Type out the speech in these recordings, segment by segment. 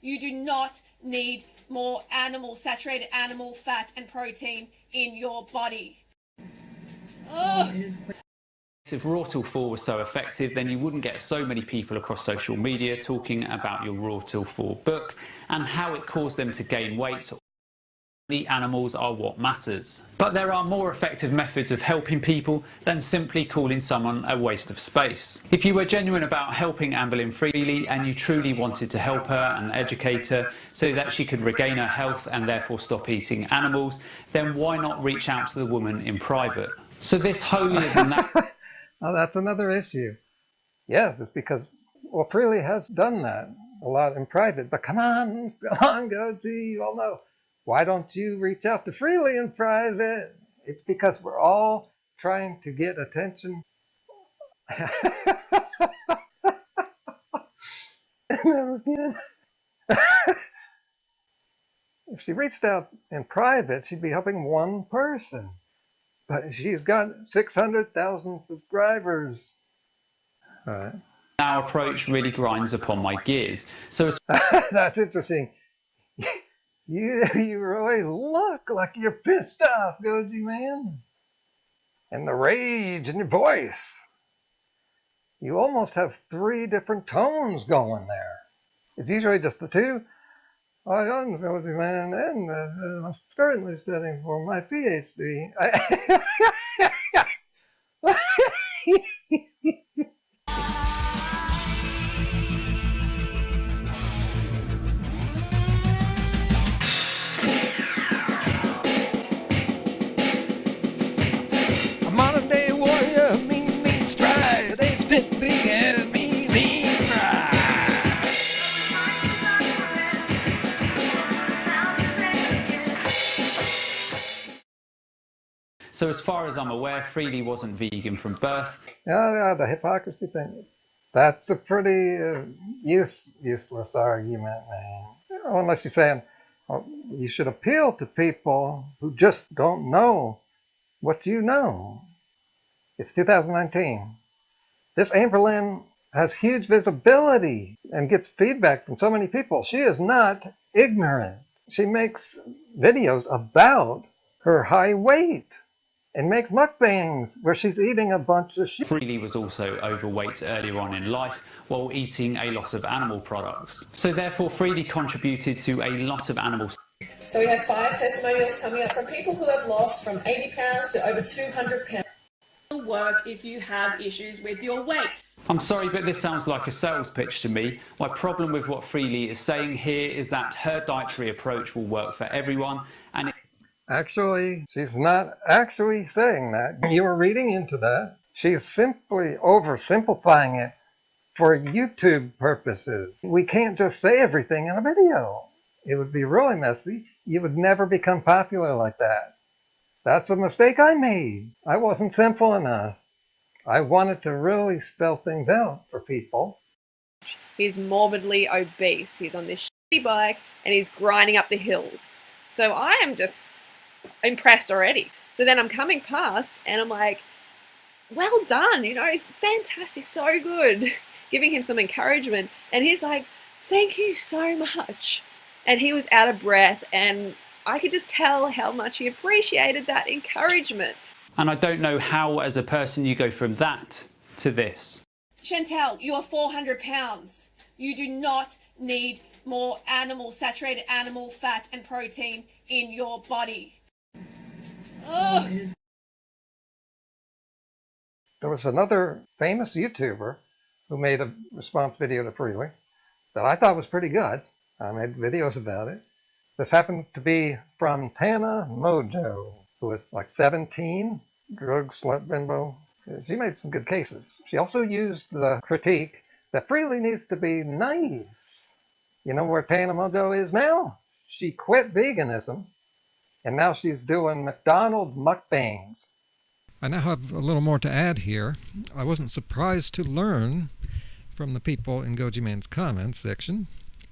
You do not need more saturated animal fat and protein in your body. Ugh. If raw till 4 was so effective, then you wouldn't get so many people across social media talking about your raw till 4 book and how it caused them to gain weight. The animals are what matters. But there are more effective methods of helping people than simply calling someone a waste of space. If you were genuine about helping Amberlynn Freelee and you truly wanted to help her and educate her so that she could regain her health and therefore stop eating animals, then why not reach out to the woman in private? So this holier than that... Oh, that's another issue. Yes, it's because, well, Freelee has done that a lot in private. But come on, Goji, you all know. Why don't you reach out to Freelee in private? It's because we're all trying to get attention. That was good. If she reached out in private, she'd be helping one person. But she's got 600,000 subscribers. All right. Our approach really grinds upon my gears. So that's interesting. You really look like you're pissed off, GojiMan. And the rage in your voice. You almost have 3 different tones going there. It's usually just the 2. Hi, I'm GojiMan, and I'm currently studying for my PhD. A modern day warrior, mean stride, ain't fit big and mean pride. So as far as I'm aware, Freelee wasn't vegan from birth. Yeah, the hypocrisy thing. That's a pretty useless argument, man. Unless you're saying you should appeal to people who just don't know what you know. It's 2019. This Amberlynn has huge visibility and gets feedback from so many people. She is not ignorant. She makes videos about her high weight and makes mukbangs where she's eating a bunch of shit. Freelee was also overweight earlier on in life while eating a lot of animal products. So therefore Freelee contributed to a lot of animal... So we have 5 testimonials coming up from people who have lost from 80 pounds to over 200 pounds. It'll work if you have issues with your weight. I'm sorry, but this sounds like a sales pitch to me. My problem with what Freelee is saying here is that her dietary approach will work for everyone, and Actually, she's not actually saying that. You were reading into that. She's simply oversimplifying it for YouTube purposes. We can't just say everything in a video. It would be really messy. You would never become popular like that. That's a mistake I made. I wasn't simple enough. I wanted to really spell things out for people. He's morbidly obese. He's on this shitty bike and he's grinding up the hills. So I am just impressed already. So then I'm coming past and I'm like, well done, you know, fantastic, so good. Giving him some encouragement. And he's like, thank you so much. And he was out of breath and I could just tell how much he appreciated that encouragement. And I don't know how as a person you go from that to this. Chantel, you are 400 pounds. You do not need more saturated animal fat and protein in your body. Ugh. There was another famous YouTuber who made a response video to Freelee that I thought was pretty good. I made videos about it. This happened to be from Tana Mojo, who was like 17, drug slut bimbo. She made some good cases. She also used the critique that Freelee needs to be nice. You know where Tana Mojo is now? She quit veganism, and now she's doing McDonald's mukbangs. I now have a little more to add here. I wasn't surprised to learn from the people in GojiMan's comments section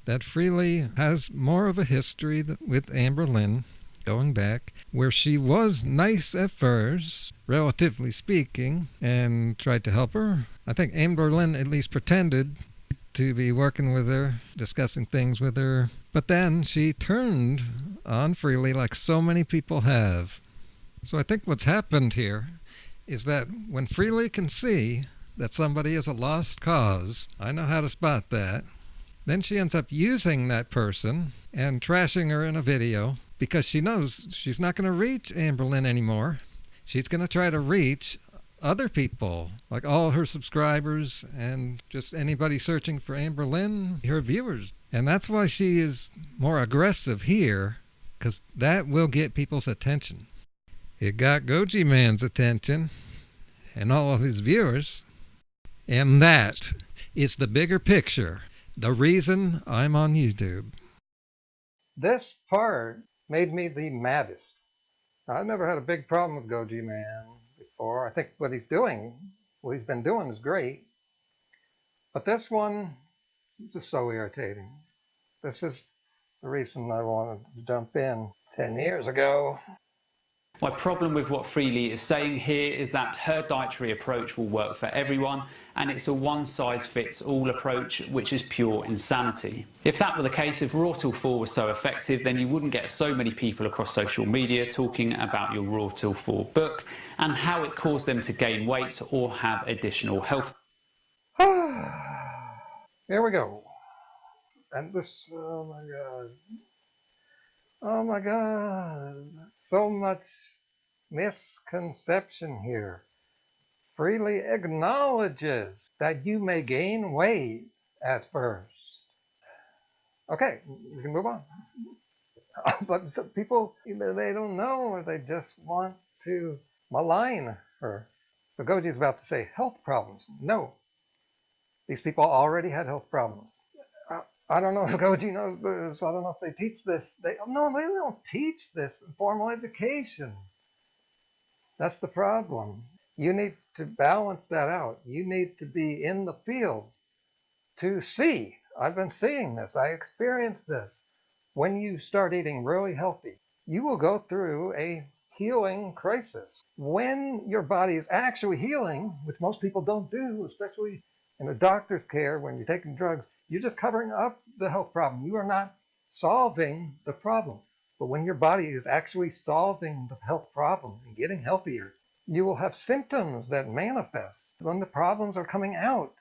that Freelee has more of a history with Amberlynn going back, where she was nice at first, relatively speaking, and tried to help her. I think Amberlynn at least pretended to be working with her, discussing things with her. But then she turned on Freelee like so many people have. So I think what's happened here is that when Freelee can see that somebody is a lost cause, I know how to spot that, then she ends up using that person and trashing her in a video because she knows she's not going to reach Amberlynn anymore. She's going to try to reach other people, like all her subscribers and just anybody searching for Amberlynn, her viewers. And that's why she is more aggressive here, because that will get people's attention. It got GojiMan's attention and all of his viewers. And that is the bigger picture, the reason I'm on YouTube. This part made me the maddest. I've never had a big problem with GojiMan before. I think what he's been doing is great. But this one is just so irritating. This is the reason I wanted to jump in 10 years ago. My problem with what Freelee is saying here is that her dietary approach will work for everyone, and it's a one-size-fits-all approach, which is pure insanity. If that were the case, if Raw Till 4 was so effective, then you wouldn't get so many people across social media talking about your Raw Till 4 book and how it caused them to gain weight or have additional health. Here we go. And this, oh my God, so much misconception here. Freelee acknowledges that you may gain weight at first. Okay, we can move on. But some people, either they don't know or they just want to malign her. So Goji's about to say health problems. No, these people already had health problems. I don't know if Goji knows this. I don't know if they teach this. No, they don't teach this in formal education. That's the problem. You need to balance that out. You need to be in the field to see. I've been seeing this. I experienced this. When you start eating really healthy, you will go through a healing crisis. When your body is actually healing, which most people don't do, especially in a doctor's care when you're taking drugs, you're just covering up the health problem. You are not solving the problem. But when your body is actually solving the health problem and getting healthier, you will have symptoms that manifest. When the problems are coming out,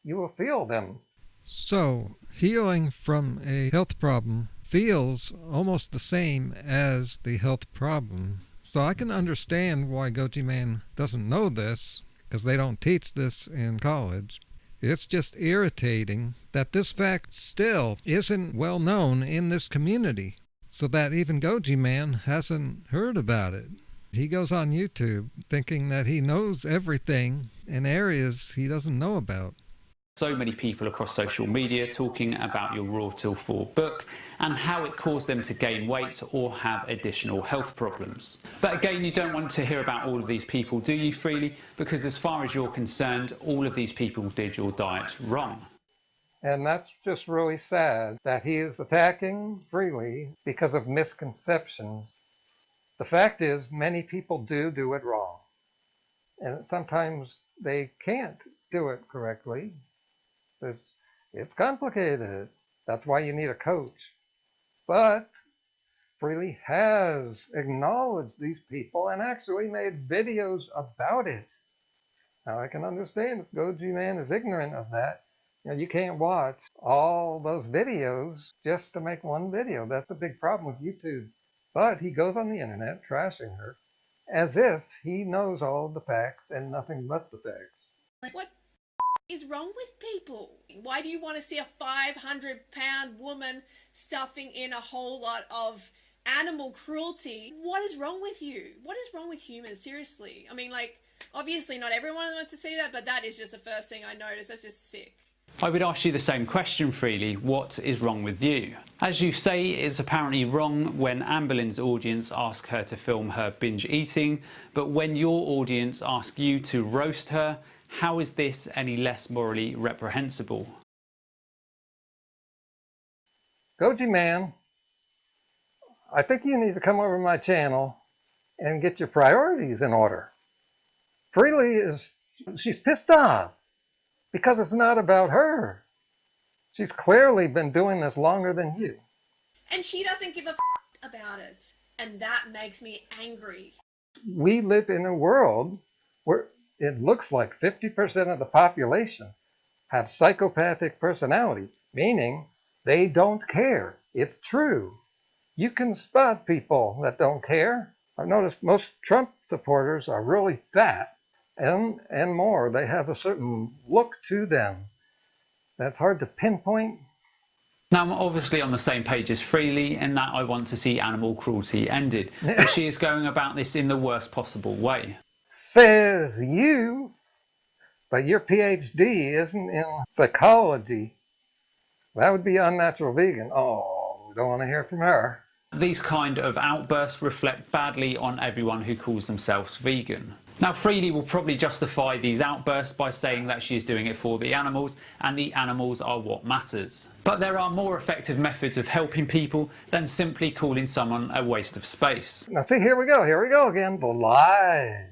you will feel them. So, healing from a health problem feels almost the same as the health problem. So I can understand why GojiMan doesn't know this, because they don't teach this in college. It's just irritating that this fact still isn't well known in this community, so that even GojiMan hasn't heard about it. He goes on YouTube thinking that he knows everything in areas he doesn't know about. So many people across social media talking about your Raw Till 4 book and how it caused them to gain weight or have additional health problems. But again, you don't want to hear about all of these people, do you, Freelee? Because as far as you're concerned, all of these people did your diet wrong. And that's just really sad that he is attacking Freelee because of misconceptions. The fact is, many people do it wrong. And sometimes they can't do it correctly. It's complicated. That's why you need a coach. But Freelee has acknowledged these people and actually made videos about it. Now I can understand if GojiMan is ignorant of that. You know, you can't watch all those videos just to make one video. That's a big problem with YouTube. But he goes on the internet trashing her as if he knows all the facts and nothing but the facts. Like, what is wrong with people? Why do you want to see a 500-pound woman stuffing in a whole lot of animal cruelty? What is wrong with you? What is wrong with humans? Seriously. I mean, like, obviously not everyone wants to see that, but that is just the first thing I noticed. That's just sick. I would ask you the same question, Freelee. What is wrong with you? As you say, it's apparently wrong when Amberlynn's audience ask her to film her binge eating, but when your audience ask you to roast her, how is this any less morally reprehensible? GojiMan, I think you need to come over to my channel and get your priorities in order. Freelee she's pissed off because it's not about her. She's clearly been doing this longer than you. And she doesn't give a about it. And that makes me angry. We live in a world where it looks like 50% of the population have psychopathic personality, meaning they don't care. It's true. You can spot people that don't care. I've noticed most Trump supporters are really fat and more. They have a certain look to them that's hard to pinpoint. Now, I'm obviously on the same page as Freelee in that I want to see animal cruelty ended, but she is going about this in the worst possible way. Says you, but your PhD isn't in psychology. That would be unnatural vegan. Oh, we don't want to hear from her. These kind of outbursts reflect badly on everyone who calls themselves vegan. Now, Freelee will probably justify these outbursts by saying that she is doing it for the animals and the animals are what matters. But there are more effective methods of helping people than simply calling someone a waste of space. Now see, here we go again, the lies.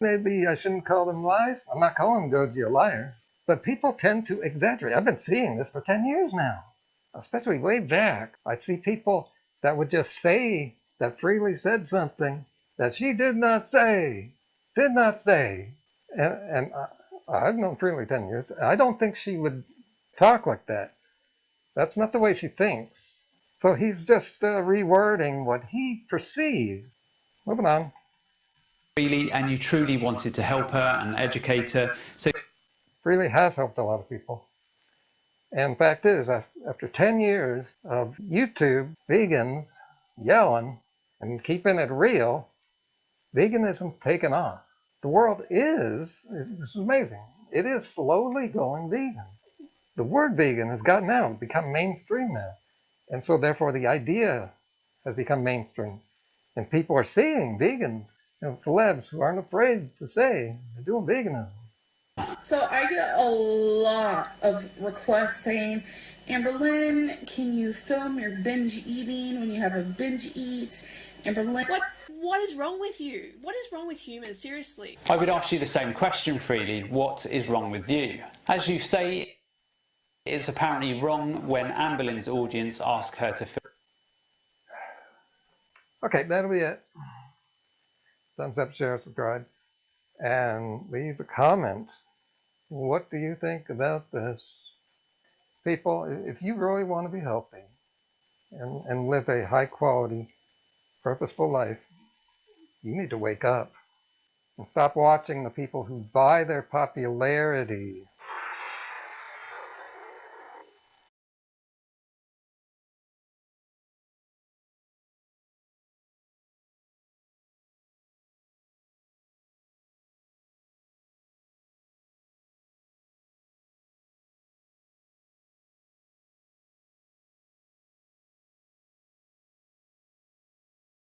Maybe I shouldn't call them lies. I'm not calling Goji a liar. But people tend to exaggerate. I've been seeing this for 10 years now, especially way back. I see people that would just say that Freelee said something that she did not say. And I've known Freelee 10 years. I don't think she would talk like that. That's not the way she thinks. So he's just rewording what he perceives. Moving on. Freelee, and you truly wanted to help her and educate her, so Freelee has helped a lot of people. And the fact is, after 10 years of YouTube vegans yelling and keeping it real, veganism's taken off. The world this is amazing, it is slowly going vegan. The word vegan has gotten out, become mainstream now. And so therefore the idea has become mainstream. And people are seeing vegans, celebs who aren't afraid to say they're doing veganism. So I get a lot of requests saying, Amberlynn, can you film your binge eating when you have a binge eat? Amberlynn, What is wrong with you? What is wrong with humans? Seriously. I would ask you the same question, Freelee. What is wrong with you? As you say, it's apparently wrong when Amberlynn's audience ask her to film. Okay, that'll be it. Thumbs up, share, subscribe, and leave a comment. What do you think about this? People, if you really want to be healthy and live a high quality, purposeful life, you need to wake up and stop watching the people who buy their popularity